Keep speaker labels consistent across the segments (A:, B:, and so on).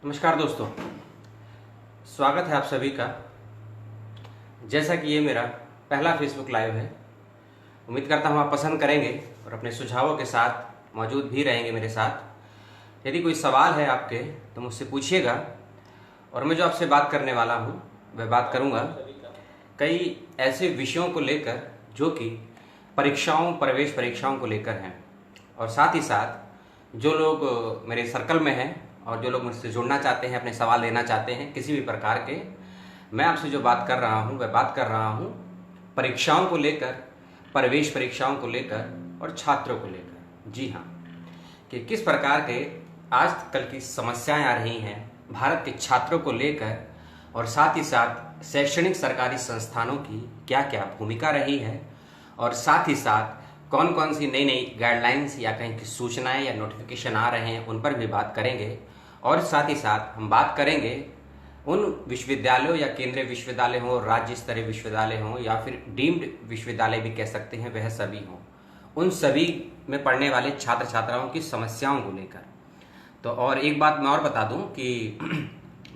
A: नमस्कार दोस्तों, स्वागत है आप सभी का। जैसा कि ये मेरा पहला फेसबुक लाइव है, उम्मीद करता हूँ आप पसंद करेंगे और अपने सुझावों के साथ मौजूद भी रहेंगे मेरे साथ। यदि कोई सवाल है आपके तो मुझसे पूछिएगा और मैं जो आपसे बात करने वाला हूँ वह बात करूँगा कई ऐसे विषयों को लेकर जो कि प्रवेश परीक्षाओं को लेकर हैं, और साथ ही साथ जो लोग मेरे सर्कल में हैं और जो लोग मुझसे जुड़ना चाहते हैं, अपने सवाल लेना चाहते हैं किसी भी प्रकार के, मैं आपसे जो बात कर रहा हूँ वह बात कर रहा हूँ परीक्षाओं को लेकर, प्रवेश परीक्षाओं को लेकर और छात्रों को लेकर। जी हाँ, कि किस प्रकार के आजकल की समस्याएं आ रही हैं भारत के छात्रों को लेकर, और साथ ही साथ शैक्षणिक सरकारी संस्थानों की क्या क्या भूमिका रही है, और साथ ही साथ कौन कौन सी नई नई गाइडलाइंस या कहीं की सूचनाएं या नोटिफिकेशन आ रहे हैं उन पर भी बात करेंगे। और साथ ही साथ हम बात करेंगे उन विश्वविद्यालयों या केंद्रीय विश्वविद्यालय हो, राज्य स्तरीय विश्वविद्यालय हो या फिर डीम्ड विश्वविद्यालय भी कह सकते हैं, वह सभी हों, उन सभी में पढ़ने वाले छात्र छात्राओं की समस्याओं को लेकर। तो और एक बात मैं और बता दूं कि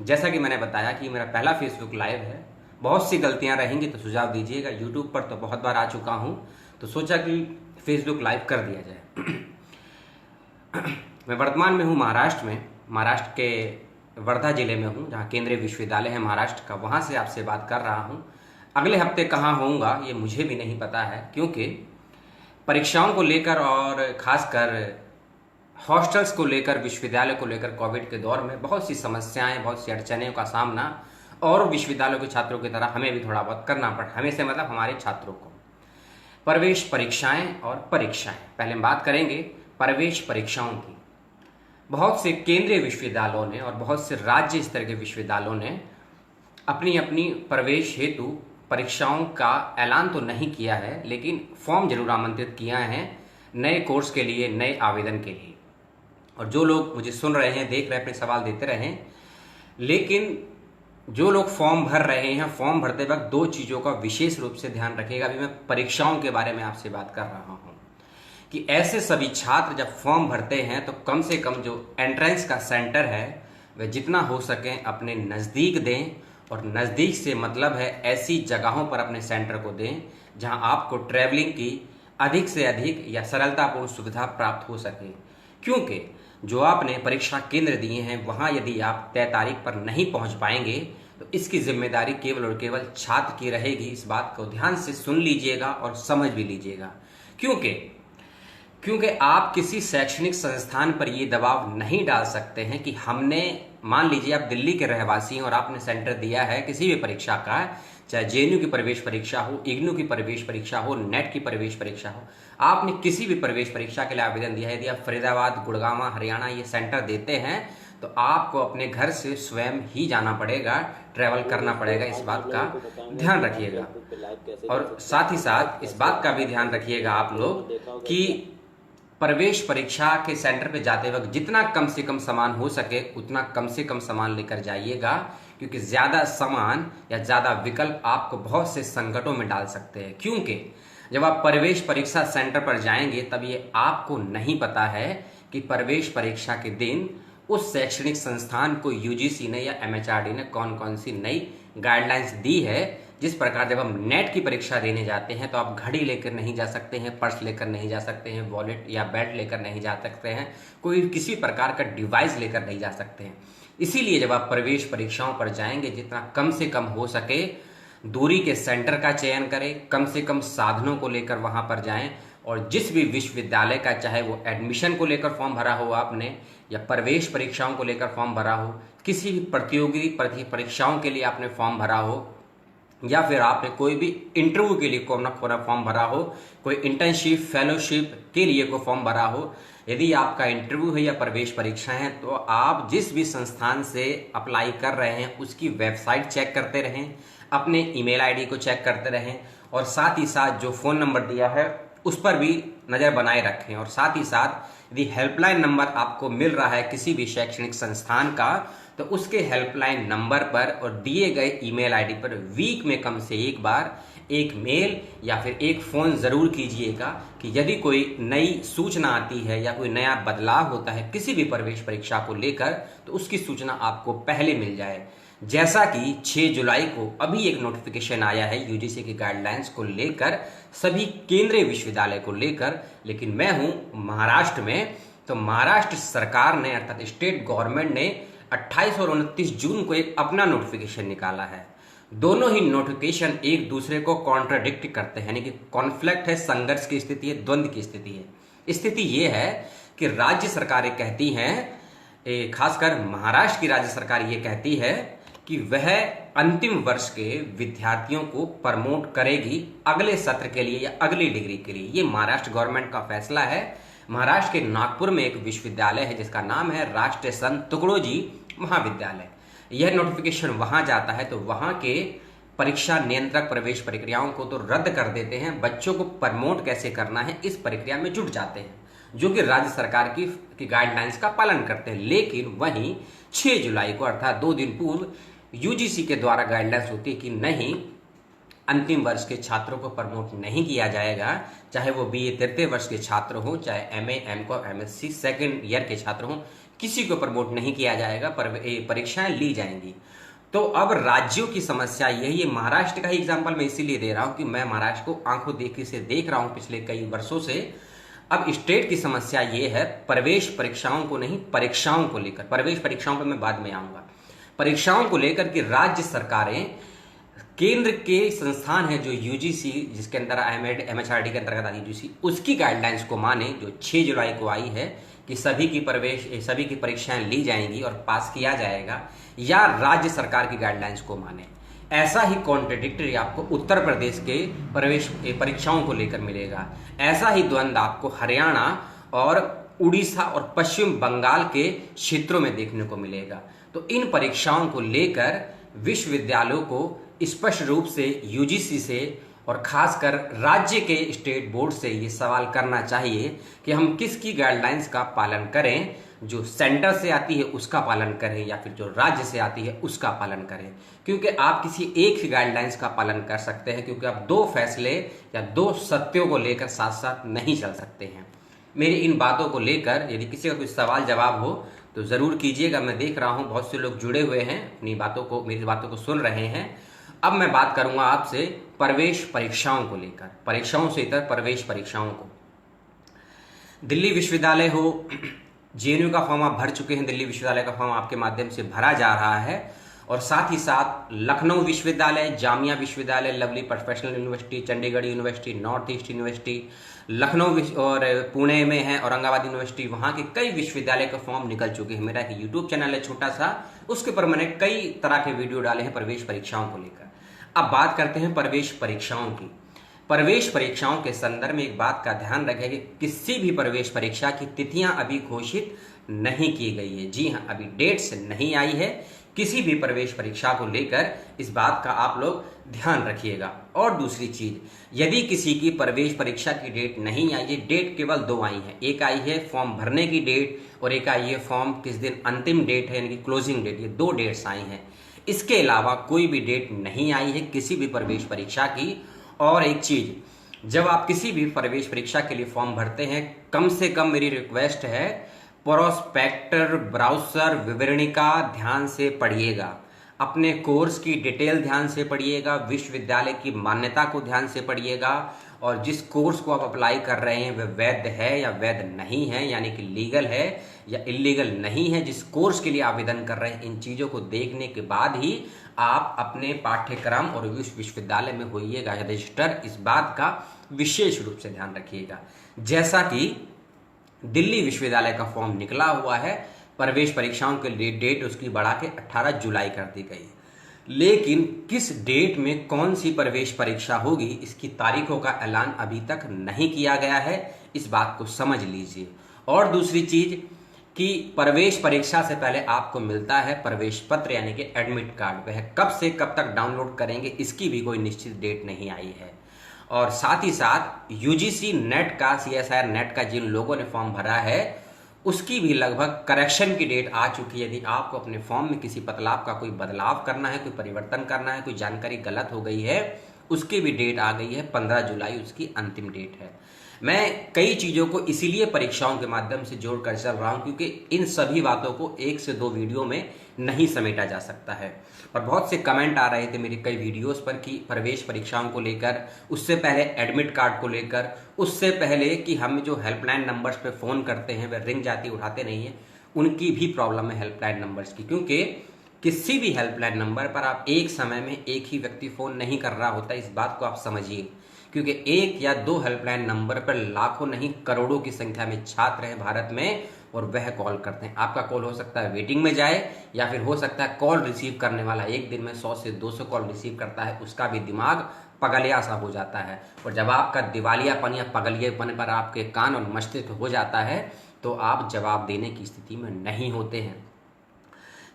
A: जैसा कि मैंने बताया कि मेरा पहला फेसबुक लाइव है, बहुत सी गलतियां रहेंगी तो सुझाव दीजिएगा। यूट्यूब पर तो बहुत बार आ चुका हूं, तो सोचा कि फेसबुक लाइव कर दिया जाए। मैं वर्तमान में हूं महाराष्ट्र में, महाराष्ट्र के वर्धा जिले में हूं, जहां केंद्रीय विश्वविद्यालय है महाराष्ट्र का, वहां से आपसे बात कर रहा हूं। अगले हफ्ते कहां होऊंगा ये मुझे भी नहीं पता है, क्योंकि परीक्षाओं को लेकर और खासकर हॉस्टल्स को लेकर, विश्वविद्यालय को लेकर कोविड के दौर में बहुत सी समस्याएं, बहुत सी अड़चनों का सामना और विश्वविद्यालयों के छात्रों की तरह हमें भी थोड़ा बहुत करना पड़ा। हमें से मतलब हमारे छात्रों को। प्रवेश परीक्षाएं और परीक्षाएं, पहले हम बात करेंगे प्रवेश परीक्षाओं की। बहुत से केंद्रीय विश्वविद्यालयों ने और बहुत से राज्य स्तर के विश्वविद्यालयों ने अपनी अपनी प्रवेश हेतु परीक्षाओं का ऐलान तो नहीं किया है, लेकिन फॉर्म जरूर आमंत्रित किया है नए कोर्स के लिए, नए आवेदन के लिए। और जो लोग मुझे सुन रहे हैं, देख रहे हैं, अपने सवाल देते रहें। लेकिन जो लोग फॉर्म भर रहे हैं, फॉर्म भरते वक्त दो चीज़ों का विशेष रूप से ध्यान रखिएगा। अभी मैं परीक्षाओं के बारे में आपसे बात कर रहा हूं कि ऐसे सभी छात्र जब फॉर्म भरते हैं तो कम से कम जो एंट्रेंस का सेंटर है वह जितना हो सके अपने नज़दीक दें, और नज़दीक से मतलब है ऐसी जगहों पर अपने सेंटर को दें जहां आपको ट्रैवलिंग की अधिक से अधिक या सरलतापूर्ण सुविधा प्राप्त हो सके। क्योंकि जो आपने परीक्षा केंद्र दिए हैं वहां यदि आप तय तारीख पर नहीं पहुंच पाएंगे तो इसकी जिम्मेदारी केवल और केवल छात्र की रहेगी। इस बात को ध्यान से सुन लीजिएगा और समझ भी लीजिएगा। क्योंकि आप किसी शैक्षणिक संस्थान पर यह दबाव नहीं डाल सकते हैं कि हमने, मान लीजिए आप दिल्ली के रहवासी हैं और आपने सेंटर दिया है किसी भी परीक्षा का, चाहे जेएनयू की प्रवेश परीक्षा हो, इग्नू की प्रवेश परीक्षा हो, नेट की प्रवेश परीक्षा हो, आपने किसी भी प्रवेश परीक्षा के लिए आवेदन दिया है, यदि आप फरीदाबाद, गुड़गांव, हरियाणा ये सेंटर देते हैं तो आपको अपने घर से स्वयं ही जाना पड़ेगा, ट्रैवल करना पड़ेगा। इस बात का ध्यान रखिएगा। और साथ ही साथ इस बात का भी ध्यान रखिएगा आप लोग कि प्रवेश परीक्षा के सेंटर पे जाते वक्त जितना कम से कम सामान हो सके उतना कम से कम सामान लेकर जाइएगा, क्योंकि ज्यादा सामान या ज्यादा विकल्प आपको बहुत से संकटों में डाल सकते हैं। क्योंकि जब आप प्रवेश परीक्षा सेंटर पर जाएंगे तब ये आपको नहीं पता है कि प्रवेश परीक्षा के दिन उस शैक्षणिक संस्थान को यूजीसी ने या एमएचआरडी ने कौन कौन सी नई गाइडलाइंस दी है। जिस प्रकार जब हम नेट की परीक्षा देने जाते हैं तो आप घड़ी लेकर नहीं जा सकते हैं, पर्स लेकर नहीं जा सकते हैं, वॉलेट या बेल्ट लेकर नहीं जा सकते हैं, कोई किसी प्रकार का डिवाइस लेकर नहीं जा सकते हैं। इसीलिए जब आप प्रवेश परीक्षाओं पर जाएंगे जितना कम से कम हो सके दूरी के सेंटर का चयन करें, कम से कम साधनों को लेकर वहां पर जाएं, और जिस भी विश्वविद्यालय का, चाहे वो एडमिशन को लेकर फॉर्म भरा हो आपने या प्रवेश परीक्षाओं को लेकर फॉर्म भरा हो, किसी भी प्रतियोगी परीक्षाओं के लिए आपने फॉर्म भरा हो, या फिर आपने कोई भी इंटरव्यू के लिए कोई फॉर्म भरा हो, कोई इंटर्नशिप, फेलोशिप के लिए कोई फॉर्म भरा हो, यदि आपका इंटरव्यू है या प्रवेश परीक्षा है तो आप जिस भी संस्थान से अप्लाई कर रहे हैं उसकी वेबसाइट चेक करते रहें, अपने ईमेल आईडी को चेक करते रहें, और साथ ही साथ जो फ़ोन नंबर दिया है उस पर भी नज़र बनाए रखें। और साथ ही साथ यदि हेल्पलाइन नंबर आपको मिल रहा है किसी भी शैक्षणिक संस्थान का, तो उसके हेल्पलाइन नंबर पर और दिए गए ईमेल आईडी पर वीक में कम से एक बार एक मेल या फिर एक फ़ोन ज़रूर कीजिएगा कि यदि कोई नई सूचना आती है या कोई नया बदलाव होता है किसी भी प्रवेश परीक्षा को लेकर, तो उसकी सूचना आपको पहले मिल जाए। जैसा कि 6 जुलाई को अभी एक नोटिफिकेशन आया है यूजीसी की गाइडलाइंस को लेकर, सभी केंद्रीय विश्वविद्यालय को लेकर, लेकिन मैं हूं महाराष्ट्र में, तो महाराष्ट्र सरकार ने अर्थात स्टेट गवर्नमेंट ने 28 और 29 जून को एक अपना नोटिफिकेशन निकाला है। दोनों ही नोटिफिकेशन एक दूसरे को कॉन्ट्राडिक्ट करते हैं, यानी कि कॉन्फ्लिक्ट है, संघर्ष की स्थिति है, द्वंद्व की स्थिति है। स्थिति ये है कि राज्य सरकारें कहती हैं, खासकर महाराष्ट्र की राज्य सरकार ये कहती है कि वह अंतिम वर्ष के विद्यार्थियों को प्रमोट करेगी अगले सत्र के लिए या अगली डिग्री के लिए। ये महाराष्ट्र गवर्नमेंट का फैसला है। महाराष्ट्र के नागपुर में एक विश्वविद्यालय है जिसका नाम है राष्ट्रीय संत तुकडोजी महाविद्यालय। यह नोटिफिकेशन वहां जाता है तो वहां के परीक्षा नियंत्रक प्रवेश प्रक्रियाओं को तो रद्द कर देते हैं, बच्चों को प्रमोट कैसे करना है इस प्रक्रिया में जुट जाते हैं, जो कि राज्य सरकार की गाइडलाइंस का पालन करते हैं। लेकिन वहीं 6 जुलाई को अर्थात 2 दिन पूर्व यूजीसी के द्वारा गाइडलाइंस होती है कि नहीं, अंतिम वर्ष के छात्रों को प्रमोट नहीं किया जाएगा, चाहे वो बीए तृतीय वर्ष के छात्र हों, चाहे MA, MCom, MSc second year के छात्र हों, किसी को प्रमोट नहीं किया जाएगा, परीक्षाएं ली जाएंगी। तो अब राज्यों की समस्या यही है। महाराष्ट्र का ही एग्जाम्पल मैं इसीलिए दे रहा हूं कि मैं महाराष्ट्र को आंखों देखी से देख रहा हूं पिछले कई वर्षों से। अब स्टेट की समस्या ये है प्रवेश परीक्षाओं को नहीं, परीक्षाओं को लेकर। प्रवेश परीक्षाओं पर मैं बाद में आऊंगा। परीक्षाओं को लेकर कि राज्य सरकारें, केंद्र के संस्थान है जो यूजीसी, जिसके अंदर एमएचआरडी के अंतर्गत आती है यूजीसी, उसकी गाइडलाइंस को माने जो 6 जुलाई को आई है कि सभी की परीक्षाएं ली जाएंगी और पास किया जाएगा, या राज्य सरकार की गाइडलाइंस को माने। ऐसा ही कॉन्ट्रडिक्टरी आपको उत्तर प्रदेश के प्रवेश परीक्षाओं को लेकर मिलेगा। ऐसा ही द्वंद्व आपको हरियाणा और उड़ीसा और पश्चिम बंगाल के क्षेत्रों में देखने को मिलेगा। तो इन परीक्षाओं को लेकर विश्वविद्यालयों को स्पष्ट रूप से यूजीसी से और खासकर राज्य के स्टेट बोर्ड से ये सवाल करना चाहिए कि हम किसकी गाइडलाइंस का पालन करें, जो सेंटर से आती है उसका पालन करें या फिर जो राज्य से आती है उसका पालन करें। क्योंकि आप किसी एक ही गाइडलाइंस का पालन कर सकते हैं, क्योंकि आप 2 फैसले या 2 सत्यों को लेकर साथ साथ नहीं चल सकते हैं। मेरी इन बातों को लेकर यदि किसी का कोई सवाल जवाब हो तो ज़रूर कीजिएगा। मैं देख रहा हूँ बहुत से लोग जुड़े हुए हैं, अपनी बातों को, मेरी बातों को सुन रहे हैं। अब मैं बात करूंगा आपसे प्रवेश परीक्षाओं को लेकर, परीक्षाओं से इतर प्रवेश परीक्षाओं को। दिल्ली विश्वविद्यालय हो, जेएनयू का फॉर्म आप भर चुके हैं, दिल्ली विश्वविद्यालय का फॉर्म आपके माध्यम से भरा जा रहा है, और साथ ही साथ लखनऊ विश्वविद्यालय, जामिया विश्वविद्यालय, lovely professional university, Chandigarh university, north east university, Lucknow और पुणे में है औरंगाबाद यूनिवर्सिटी, वहाँ के कई विश्वविद्यालय का फॉर्म निकल चुके हैं। मेरा एक यूट्यूब चैनल है छोटा सा, उसके ऊपर मैंने कई तरह के वीडियो डाले हैं प्रवेश परीक्षाओं को लेकर। अब बात करते हैं प्रवेश परीक्षाओं की। प्रवेश परीक्षाओं के संदर्भ में एक बात का ध्यान रखें कि किसी भी प्रवेश परीक्षा की तिथियां अभी घोषित नहीं की गई है। जी हाँ, अभी डेट्स नहीं आई है किसी भी प्रवेश परीक्षा को लेकर, इस बात का आप लोग ध्यान रखिएगा। और दूसरी चीज, यदि किसी की प्रवेश परीक्षा की डेट नहीं आई है, डेट केवल 2 आई है। एक आई है फॉर्म भरने की डेट और एक आई है फॉर्म किस दिन अंतिम डेट है, यानी कि क्लोजिंग डेट। ये 2 डेट्स आई हैं। इसके अलावा कोई भी डेट नहीं आई है किसी भी प्रवेश परीक्षा की। और एक चीज, जब आप किसी भी प्रवेश परीक्षा के लिए फॉर्म भरते हैं, कम से कम मेरी रिक्वेस्ट है प्रोस्पेक्टर ब्राउजर विवरणिका ध्यान से पढ़िएगा, अपने कोर्स की डिटेल ध्यान से पढ़िएगा, विश्वविद्यालय की मान्यता को ध्यान से पढ़िएगा, और जिस कोर्स को आप अप्लाई कर रहे हैं वह वैध है या वैध नहीं है, यानी कि लीगल है या इलीगल नहीं है, जिस कोर्स के लिए आवेदन कर रहे हैं, इन चीज़ों को देखने के बाद ही आप अपने पाठ्यक्रम और विश्वविद्यालय में होइएगा रजिस्टर। इस बात का विशेष रूप से ध्यान रखिएगा। जैसा कि दिल्ली विश्वविद्यालय का फॉर्म निकला हुआ है, प्रवेश परीक्षाओं के लिए डेट उसकी बढ़ा के 18 जुलाई कर दी गई, लेकिन किस डेट में कौन सी प्रवेश परीक्षा होगी इसकी तारीखों का ऐलान अभी तक नहीं किया गया है, इस बात को समझ लीजिए। और दूसरी चीज कि प्रवेश परीक्षा से पहले आपको मिलता है प्रवेश पत्र यानी कि एडमिट कार्ड, वह कब से कब तक डाउनलोड करेंगे इसकी भी कोई निश्चित डेट नहीं आई है। और साथ ही साथ यूजीसी नेट का, सीएसआईआर नेट का जिन लोगों ने फॉर्म भरा है उसकी भी लगभग करेक्शन की डेट आ चुकी है। यदि आपको अपने फॉर्म में किसी बदलाव का कोई बदलाव करना है, कोई परिवर्तन करना है, कोई जानकारी गलत हो गई है, उसकी भी डेट आ गई है। 15 जुलाई उसकी अंतिम डेट है। मैं कई चीज़ों को इसीलिए परीक्षाओं के माध्यम से जोड़कर चल रहा हूं क्योंकि इन सभी बातों को 1 से 2 वीडियो में नहीं समेटा जा सकता है। और बहुत से कमेंट आ रहे थे मेरे कई वीडियोस पर कि प्रवेश परीक्षाओं को लेकर, उससे पहले एडमिट कार्ड को लेकर, उससे पहले कि हम जो हेल्पलाइन नंबर्स पे फ़ोन करते हैं वह रिंग जाती उठाते नहीं हैं, उनकी भी प्रॉब्लम है हेल्पलाइन नंबर्स की। क्योंकि किसी भी हेल्पलाइन नंबर पर आप एक समय में एक ही व्यक्ति फ़ोन नहीं कर रहा होता, इस बात को आप समझिए। क्योंकि 1 या 2 हेल्पलाइन नंबर पर लाखों नहीं करोड़ों की संख्या में छात्र हैं भारत में और वह कॉल करते हैं। आपका कॉल हो सकता है वेटिंग में जाए या फिर हो सकता है कॉल रिसीव करने वाला एक दिन में 100 से 200 कॉल रिसीव करता है, उसका भी दिमाग पगलिया सा हो जाता है। और जब आपका दिवालियापन या पगलियापन पर आपके कान और मस्तिष्क हो जाता है तो आप जवाब देने की स्थिति में नहीं होते हैं।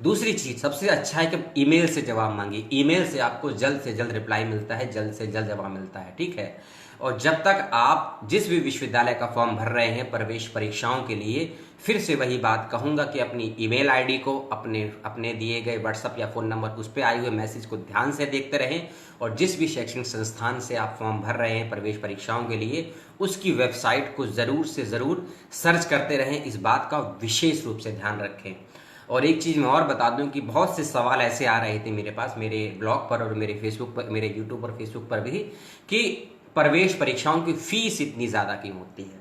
A: दूसरी चीज़ सबसे अच्छा है कि ईमेल से जवाब मांगिए। ईमेल से आपको जल्द से जल्द रिप्लाई मिलता है, जल्द से जल्द जवाब मिलता है, ठीक है। और जब तक आप जिस भी विश्वविद्यालय का फॉर्म भर रहे हैं प्रवेश परीक्षाओं के लिए, फिर से वही बात कहूँगा कि अपनी ईमेल आईडी को अपने दिए गए व्हाट्सएप या फ़ोन नंबर उस पर आए हुए मैसेज को ध्यान से देखते रहें। और जिस भी शैक्षणिक संस्थान से आप फॉर्म भर रहे हैं प्रवेश परीक्षाओं के लिए, उसकी वेबसाइट को ज़रूर से ज़रूर सर्च करते रहें। इस बात का विशेष रूप से ध्यान रखें। और एक चीज़ मैं और बता दूं कि बहुत से सवाल ऐसे आ रहे थे मेरे पास, मेरे ब्लॉग पर और मेरे फेसबुक पर, मेरे यूट्यूब और फेसबुक पर भी, कि प्रवेश परीक्षाओं की फीस इतनी ज़्यादा क्यों होती है।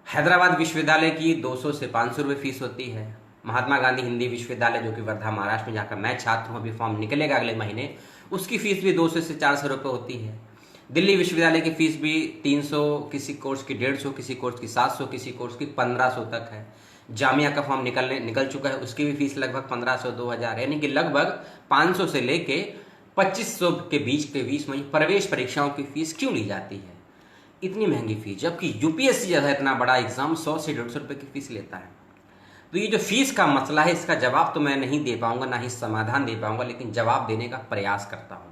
A: हैदराबाद विश्वविद्यालय की 200 से 500 रुपये फीस होती है। महात्मा गांधी हिंदी विश्वविद्यालय जो कि वर्धा महाराष्ट्र में जाकर मैं छात्र हूँ, अभी फॉर्म निकलेगा अगले महीने, उसकी फीस भी 200 से 400 रुपये होती है। दिल्ली विश्वविद्यालय की फीस भी 300, किसी कोर्स की 150, किसी कोर्स की 700, किसी कोर्स की 1500 तक है। जामिया का फॉर्म निकल चुका है, उसकी भी फीस लगभग 1500-2000 है। यानी कि लगभग 500 से लेके 2500 के बीच में प्रवेश परीक्षाओं की फीस क्यों ली जाती है, इतनी महंगी फीस, जबकि यूपीएससी जैसा इतना बड़ा एग्जाम 100 से 150 रुपये की फीस लेता है। तो ये जो फीस का मसला है, इसका जवाब तो मैं नहीं दे पाऊंगा, ना ही समाधान दे पाऊंगा, लेकिन जवाब देने का प्रयास करता हूं।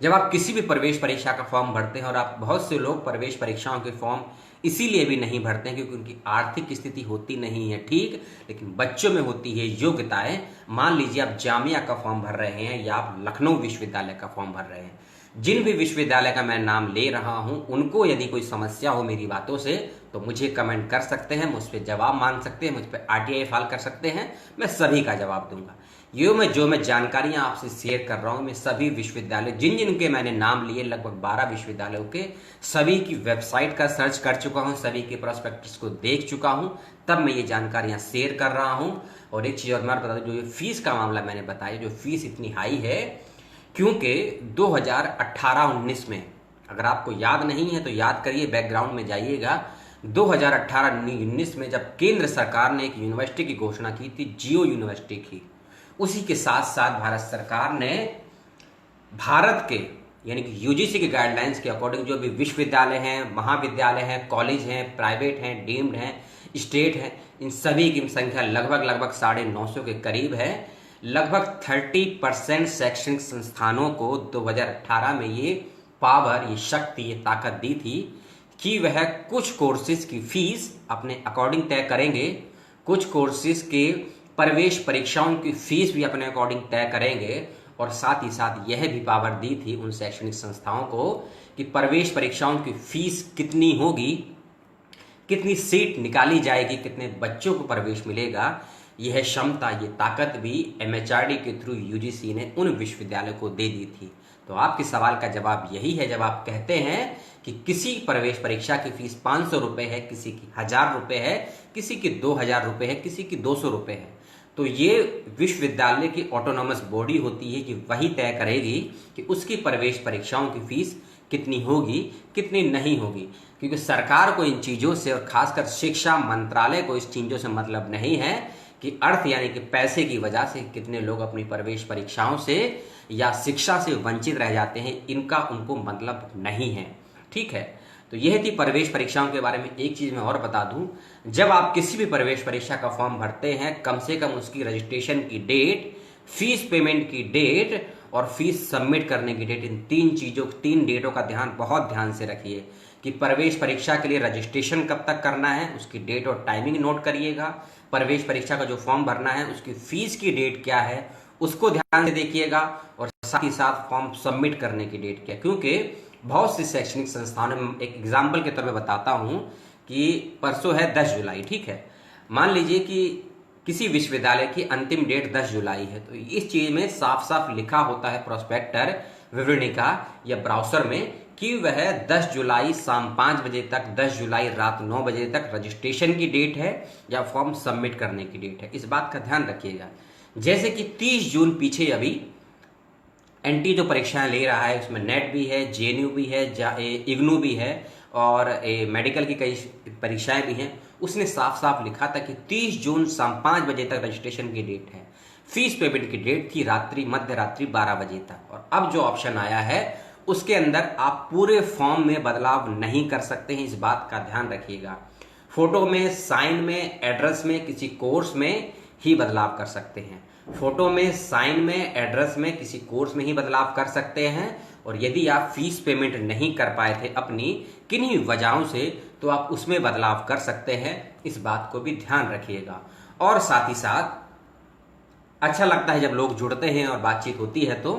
A: जब आप किसी भी प्रवेश परीक्षा का फॉर्म भरते हैं, और आप बहुत से लोग प्रवेश परीक्षाओं के फॉर्म इसीलिए भी नहीं भरते हैं क्योंकि उनकी आर्थिक स्थिति होती नहीं है ठीक, लेकिन बच्चों में होती है योग्यताएं। मान लीजिए आप जामिया का फॉर्म भर रहे हैं या आप लखनऊ विश्वविद्यालय का फॉर्म भर रहे हैं, जिन भी विश्वविद्यालय का मैं नाम ले रहा हूं, उनको यदि कोई समस्या हो मेरी बातों से तो मुझे कमेंट कर सकते हैं, मुझ पर जवाब मांग सकते हैं, मुझ पर आरटीआई फाइल कर सकते हैं, मैं सभी का जवाब दूंगा। जो मैं जानकारियां आपसे शेयर कर रहा हूं, मैं सभी विश्वविद्यालय जिन जिन के मैंने नाम लिए, लगभग 12 विश्वविद्यालयों के, सभी की वेबसाइट का सर्च कर चुका हूं, सभी के प्रोस्पेक्टस को देख चुका हूं, तब मैं ये जानकारियां शेयर कर रहा हूं। और एक चीज़ और मैं बता दूं, जो ये फीस का मामला मैंने बताया, जो फीस इतनी हाई है क्योंकि 2018-19 में, अगर आपको याद नहीं है तो याद करिए, बैकग्राउंड में जाइएगा, 2018-19 में जब केंद्र सरकार ने एक यूनिवर्सिटी की घोषणा की थी, जियो यूनिवर्सिटी की, उसी के साथ साथ भारत सरकार ने भारत के यानी कि यूजीसी के गाइडलाइंस के अकॉर्डिंग जो भी विश्वविद्यालय हैं, महाविद्यालय हैं, कॉलेज हैं, प्राइवेट हैं, डीम्ड हैं, स्टेट हैं, इन सभी की संख्या लगभग 950 के करीब है। लगभग 30% शैक्षणिक संस्थानों को 2018 में ये पावर, ये शक्ति, ये ताकत दी थी कि वह कुछ कोर्सेज की फीस अपने अकॉर्डिंग तय करेंगे, कुछ कोर्सेज के प्रवेश परीक्षाओं की फीस भी अपने अकॉर्डिंग तय करेंगे। और साथ ही साथ यह भी पावर दी थी उन शैक्षणिक संस्थाओं को कि प्रवेश परीक्षाओं की फीस कितनी होगी, कितनी सीट निकाली जाएगी, कितने बच्चों को प्रवेश मिलेगा, यह क्षमता, ये ताकत भी एमएचआरडी के थ्रू यूजीसी ने उन विश्वविद्यालयों को दे दी थी। तो आपके सवाल का जवाब यही है, जब आप कहते हैं कि किसी प्रवेश परीक्षा की फीस 500 रुपये है, किसी की 1000 रुपये है, किसी की 2000 रुपये है, किसी की 200 रुपये है, तो ये विश्वविद्यालय की ऑटोनॉमस बॉडी होती है कि वही तय करेगी कि उसकी प्रवेश परीक्षाओं की फीस कितनी होगी, कितनी नहीं होगी। क्योंकि सरकार को इन चीज़ों से, और खासकर शिक्षा मंत्रालय को इस चीज़ों से मतलब नहीं है कि अर्थ यानी कि पैसे की वजह से कितने लोग अपनी प्रवेश परीक्षाओं से या शिक्षा से वंचित रह जाते हैं, इनका उनको मतलब नहीं है, ठीक है। तो यह थी प्रवेश परीक्षाओं के बारे में। एक चीज़ मैं और बता दूं, जब आप किसी भी प्रवेश परीक्षा का फॉर्म भरते हैं, कम से कम उसकी रजिस्ट्रेशन की डेट, फीस पेमेंट की डेट और फीस सबमिट करने की डेट, इन 3 डेटों का बहुत ध्यान से रखिए कि प्रवेश परीक्षा के लिए रजिस्ट्रेशन कब तक करना है, उसकी डेट और टाइमिंग नोट करिएगा। प्रवेश परीक्षा का जो फॉर्म भरना है उसकी फीस की डेट क्या है उसको ध्यान से देखिएगा, और साथ ही साथ फॉर्म सबमिट करने की डेट क्या, क्योंकि बहुत सी शैक्षणिक संस्थानों में, एक एग्जाम्पल के तौर पे बताता हूं कि परसों है 10 जुलाई, ठीक है, मान लीजिए कि किसी विश्वविद्यालय की अंतिम डेट 10 जुलाई है, तो इस चीज में साफ साफ लिखा होता है प्रोस्पेक्टर विवरणिका या ब्राउजर में कि वह 10 जुलाई शाम 5 बजे तक, 10 जुलाई रात 9 बजे तक रजिस्ट्रेशन की डेट है या फॉर्म सबमिट करने की डेट है। इस बात का ध्यान रखिएगा। जैसे कि 30 जून पीछे अभी एनटी जो परीक्षाएं ले रहा है उसमें नेट भी है, जेएनयू भी है, इग्नू भी है और मेडिकल की कई परीक्षाएं भी हैं। उसने साफ साफ लिखा था कि 30 जून शाम 5 बजे तक रजिस्ट्रेशन की डेट है। फीस पेमेंट की डेट थी मध्य रात्रि 12 बजे तक। और अब जो ऑप्शन आया है उसके अंदर आप पूरे फॉर्म में बदलाव नहीं कर सकते हैं, इस बात का ध्यान रखिएगा। फोटो में, साइन में, एड्रेस में, किसी कोर्स में ही बदलाव कर सकते हैं। फोटो में, साइन में, एड्रेस में, किसी कोर्स में ही बदलाव कर सकते हैं। और यदि आप फीस पेमेंट नहीं कर पाए थे अपनी किन्हीं वजहों से, तो आप उसमें बदलाव कर सकते हैं, इस बात को भी ध्यान रखिएगा। और साथ ही साथ अच्छा लगता है जब लोग जुड़ते हैं और बातचीत होती है तो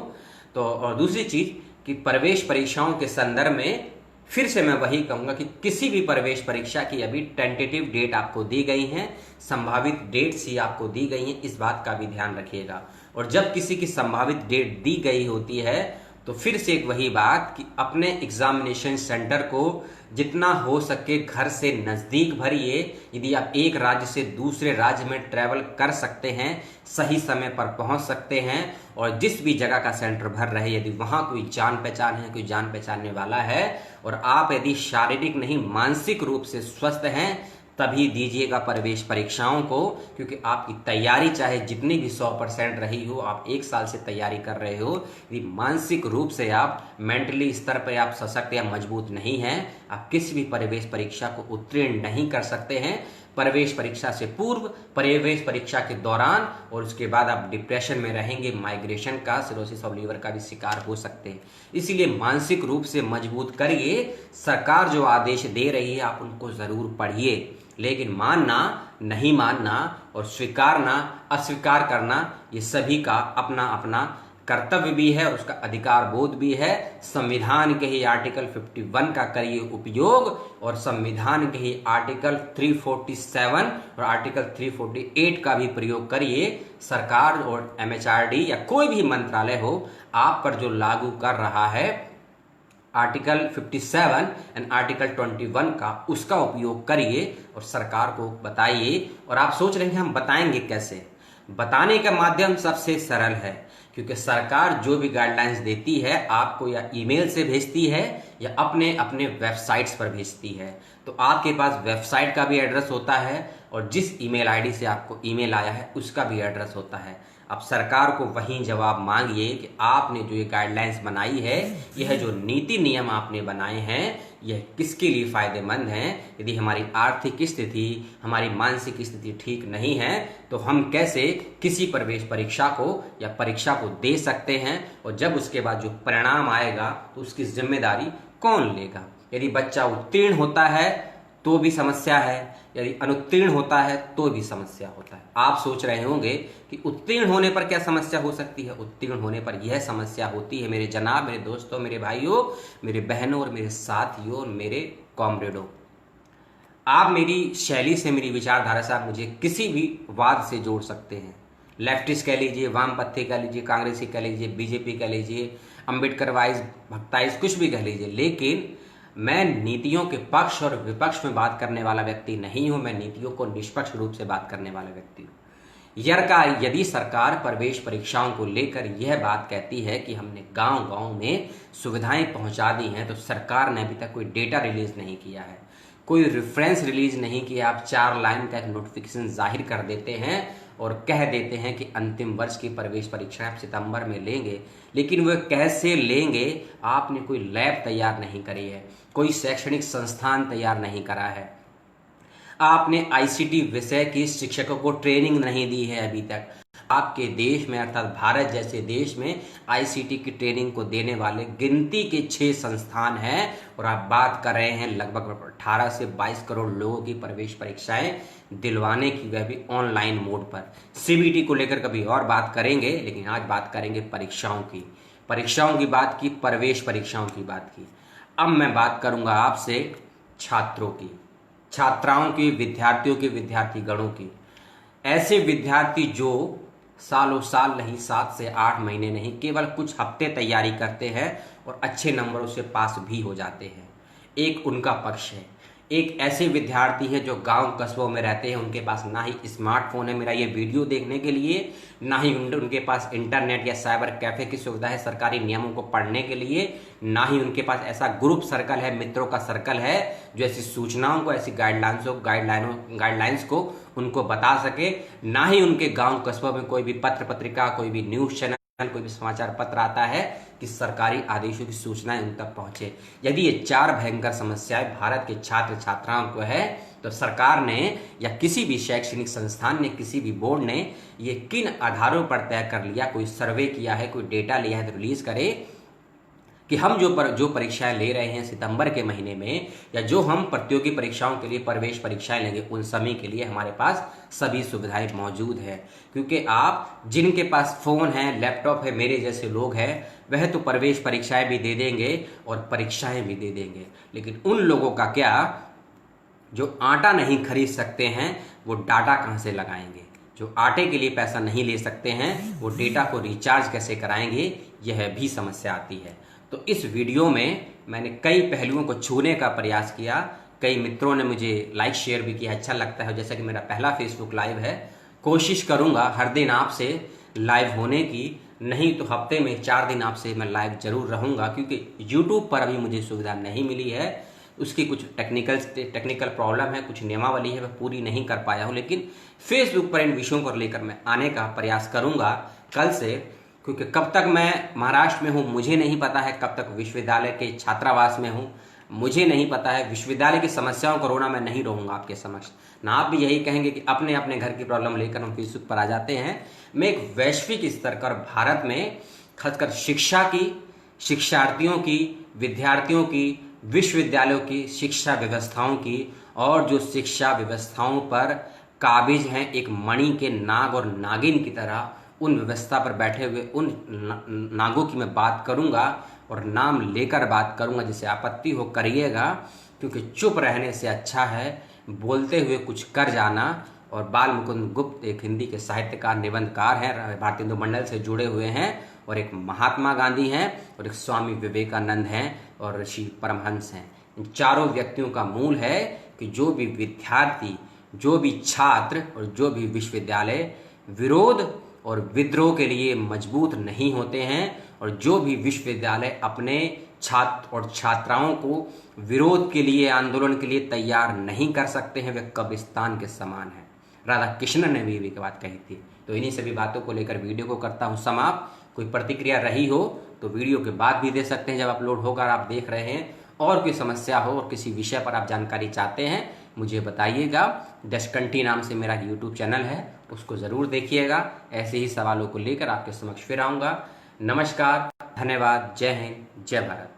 A: और दूसरी चीज कि प्रवेश परीक्षाओं के संदर्भ में फिर से मैं वही कहूंगा कि किसी भी प्रवेश परीक्षा की अभी टेंटेटिव डेट आपको दी गई है, संभावित डेट्स ही आपको दी गई हैं, इस बात का भी ध्यान रखिएगा। और जब किसी की संभावित डेट दी गई होती है तो फिर से एक वही बात कि अपने एग्जामिनेशन सेंटर को जितना हो सके घर से नजदीक भरिए। यदि आप एक राज्य से दूसरे राज्य में ट्रैवल कर सकते हैं, सही समय पर पहुंच सकते हैं, और जिस भी जगह का सेंटर भर रहे यदि वहां कोई जान पहचान है, कोई जान पहचानने वाला है, और आप यदि शारीरिक नहीं मानसिक रूप से स्वस्थ हैं, तभी दीजिएगा प्रवेश परीक्षाओं को। क्योंकि आपकी तैयारी चाहे जितनी भी 100% रही हो, आप एक साल से तैयारी कर रहे हो, यदि मानसिक रूप से आप मेंटली स्तर पर आप सशक्त या मजबूत नहीं हैं, आप किसी भी प्रवेश परीक्षा को उत्तीर्ण नहीं कर सकते हैं। प्रवेश परीक्षा से पूर्व, प्रवेश परीक्षा के दौरान और उसके बाद आप डिप्रेशन में रहेंगे, माइग्रेशन का, सिरोसिस ऑफ लीवर का भी शिकार हो सकते हैं। इसीलिए मानसिक रूप से मजबूत करिए। सरकार जो आदेश दे रही है आप उनको जरूर पढ़िए, लेकिन मानना, नहीं मानना और स्वीकारना, अस्वीकार करना, ये सभी का अपना अपना कर्तव्य भी है और उसका अधिकार बोध भी है। संविधान के ही आर्टिकल 51 का करिए उपयोग, और संविधान के ही आर्टिकल 347 और आर्टिकल 348 का भी प्रयोग करिए। सरकार और एमएचआरडी या कोई भी मंत्रालय हो आप पर जो लागू कर रहा है आर्टिकल 57 एंड आर्टिकल 21 का, उसका उपयोग करिए और सरकार को बताइए। और आप सोच रहे हैं हम बताएंगे कैसे? बताने का माध्यम सबसे सरल है, क्योंकि सरकार जो भी गाइडलाइंस देती है आपको या ईमेल से भेजती है या अपने अपने वेबसाइट्स पर भेजती है। तो आपके पास वेबसाइट का भी एड्रेस होता है और जिस ईमेल आईडी से आपको ईमेल आया है उसका भी एड्रेस होता है। अब सरकार को वही जवाब मांगिए कि आपने जो ये गाइडलाइंस बनाई है, यह जो नीति नियम आपने बनाए हैं, यह किसके लिए फायदेमंद हैं। यदि हमारी आर्थिक स्थिति, हमारी मानसिक स्थिति ठीक नहीं है, तो हम कैसे किसी प्रवेश परीक्षा को या परीक्षा को दे सकते हैं, और जब उसके बाद जो परिणाम आएगा तो उसकी जिम्मेदारी कौन लेगा। यदि बच्चा उत्तीर्ण होता है तो भी समस्या है, यदि अनुत्तीर्ण होता है तो भी समस्या होता है। आप सोच रहे होंगे कि उत्तीर्ण होने पर क्या समस्या हो सकती है। उत्तीर्ण होने पर यह समस्या होती है मेरे जनाब, मेरे दोस्तों, मेरे भाइयों, मेरे बहनों और मेरे साथियों और मेरे कॉमरेडों, आप मेरी शैली से, मेरी विचारधारा से आप मुझे किसी भी वाद से जोड़ सकते हैं। लेफ्टिस्ट कह लीजिए, वामपंथी कह लीजिए, कांग्रेसी कह लीजिए, बीजेपी कह लीजिए, अम्बेडकर वाइज, भक्ताइज, कुछ भी कह लीजिए, लेकिन मैं नीतियों के पक्ष और विपक्ष में बात करने वाला व्यक्ति नहीं हूं। मैं नीतियों को निष्पक्ष रूप से बात करने वाला व्यक्ति हूं। यदि सरकार प्रवेश परीक्षाओं को लेकर यह बात कहती है कि हमने गांव-गांव में सुविधाएं पहुंचा दी हैं, तो सरकार ने अभी तक कोई डेटा रिलीज नहीं किया है, कोई रेफरेंस रिलीज नहीं किया। आप 4 लाइन का एक नोटिफिकेशन जाहिर कर देते हैं और कह देते हैं कि अंतिम वर्ष की प्रवेश परीक्षाएं आप सितंबर में लेंगे, लेकिन वह कैसे लेंगे? आपने कोई लैब तैयार नहीं करी है, कोई शैक्षणिक संस्थान तैयार नहीं करा है, आपने आईसीटी विषय की शिक्षकों को ट्रेनिंग नहीं दी है अभी तक, आपके देश में अर्थात भारत जैसे देश में आईसीटी की ट्रेनिंग को देने वाले गिनती के 6 संस्थान हैं और आप बात कर रहे हैं लगभग 18 से 22 करोड़ लोगों की प्रवेश परीक्षाएं दिलवाने की, वह भी ऑनलाइन मोड पर। सीबीटी को लेकर कभी और बात करेंगे, लेकिन आज बात करेंगे परीक्षाओं की। परीक्षाओं की बात की, प्रवेश परीक्षाओं की बात की। अब मैं बात करूंगा आपसे छात्रों की, छात्राओं की, विद्यार्थियों की, विद्यार्थी गणों की। ऐसे विद्यार्थी जो सालों साल नहीं, 7 से 8 महीने नहीं, केवल कुछ हफ्ते तैयारी करते हैं और अच्छे नंबरों से पास भी हो जाते हैं। एक उनका पक्ष है। एक ऐसे विद्यार्थी है जो गांव कस्बों में रहते हैं, उनके पास ना ही स्मार्टफोन है मेरा ये वीडियो देखने के लिए, ना ही उनके पास इंटरनेट या साइबर कैफे की सुविधा है सरकारी नियमों को पढ़ने के लिए, ना ही उनके पास ऐसा ग्रुप सर्कल है, मित्रों का सर्कल है जो ऐसी सूचनाओं को, ऐसी गाइडलाइंस को उनको बता सके, ना ही उनके गांव कस्बों में कोई भी पत्र पत्रिका, कोई भी न्यूज चैनल, कोई भी समाचार पत्र आता है कि सरकारी आदेशों की सूचनाएं उन तक पहुंचे। यदि ये 4 भयंकर समस्याएं भारत के छात्र छात्राओं को है तो सरकार ने या किसी भी शैक्षणिक संस्थान ने, किसी भी बोर्ड ने ये किन आधारों पर तय कर लिया, कोई सर्वे किया है, कोई डेटा लिया है तो रिलीज करे कि हम जो परीक्षाएं ले रहे हैं सितंबर के महीने में, या जो हम प्रतियोगी परीक्षाओं के लिए प्रवेश परीक्षाएं लेंगे, उन सभी के लिए हमारे पास सभी सुविधाएं मौजूद है। क्योंकि आप जिनके पास फोन है, लैपटॉप है, मेरे जैसे लोग हैं, वह तो प्रवेश परीक्षाएं भी दे देंगे और परीक्षाएं भी दे देंगे, लेकिन उन लोगों का क्या जो आटा नहीं खरीद सकते हैं, वो डाटा कहां से लगाएंगे? जो आटे के लिए पैसा नहीं ले सकते हैं, वो डेटा को रिचार्ज कैसे कराएंगे? यह भी समस्या आती है। तो इस वीडियो में मैंने कई पहलुओं को छूने का प्रयास किया। कई मित्रों ने मुझे लाइक शेयर भी किया, अच्छा लगता है। जैसा कि मेरा पहला फेसबुक लाइव है, कोशिश करूंगा हर दिन आपसे लाइव होने की, नहीं तो हफ्ते में 4 दिन आपसे मैं लाइव जरूर रहूंगा, क्योंकि यूट्यूब पर अभी मुझे सुविधा नहीं मिली है। उसकी कुछ टेक्निकल प्रॉब्लम है, कुछ नियमावली है, मैं पूरी नहीं कर पाया हूं, लेकिन फेसबुक पर इन विषयों को लेकर मैं आने का प्रयास करूंगा कल से। क्योंकि कब तक मैं महाराष्ट्र में हूं मुझे नहीं पता है, कब तक विश्वविद्यालय के छात्रावास में हूं मुझे नहीं पता है। विश्वविद्यालय की समस्याओं कोरोना में नहीं रहूंगा आपके समक्ष, ना आप भी यही कहेंगे कि अपने अपने घर की प्रॉब्लम लेकर हम फेसबुक पर आ जाते हैं। मैं एक वैश्विक स्तर पर भारत में खासकर शिक्षा की, शिक्षार्थियों की, विद्यार्थियों की, विश्वविद्यालयों की शिक्षा व्यवस्थाओं की, और जो शिक्षा व्यवस्थाओं पर काबिज हैं एक मणि के नाग और नागिन की तरह, उन व्यवस्था पर बैठे हुए उन नागों की मैं बात करूंगा और नाम लेकर बात करूंगा। जिसे आपत्ति हो करिएगा, क्योंकि चुप रहने से अच्छा है बोलते हुए कुछ कर जाना। और बाल मुकुंद गुप्त एक हिंदी के साहित्यकार, निबंधकार हैं, भारतीय हिंदू मंडल से जुड़े हुए हैं, और एक महात्मा गांधी हैं, और एक स्वामी विवेकानंद हैं, और ऋषि परमहंस हैं। इन चारों व्यक्तियों का मूल है कि जो भी विद्यार्थी, जो भी छात्र और जो भी विश्वविद्यालय विरोध और विद्रोह के लिए मजबूत नहीं होते हैं, और जो भी विश्वविद्यालय अपने छात्र और छात्राओं को विरोध के लिए, आंदोलन के लिए तैयार नहीं कर सकते हैं, वे कब्रिस्तान के समान हैं। राधा कृष्ण ने भी बात कही थी। तो इन्हीं सभी बातों को लेकर वीडियो को करता हूं समाप्त। कोई प्रतिक्रिया रही हो तो वीडियो के बाद भी दे सकते हैं, जब अपलोड होगा आप देख रहे हैं। और कोई समस्या हो और किसी विषय पर आप जानकारी चाहते हैं मुझे बताइएगा। डस्कंटी नाम से मेरा यूट्यूब चैनल है, उसको ज़रूर देखिएगा। ऐसे ही सवालों को लेकर आपके समक्ष फिर आऊँगा। नमस्कार, धन्यवाद, जय हिंद, जय भारत।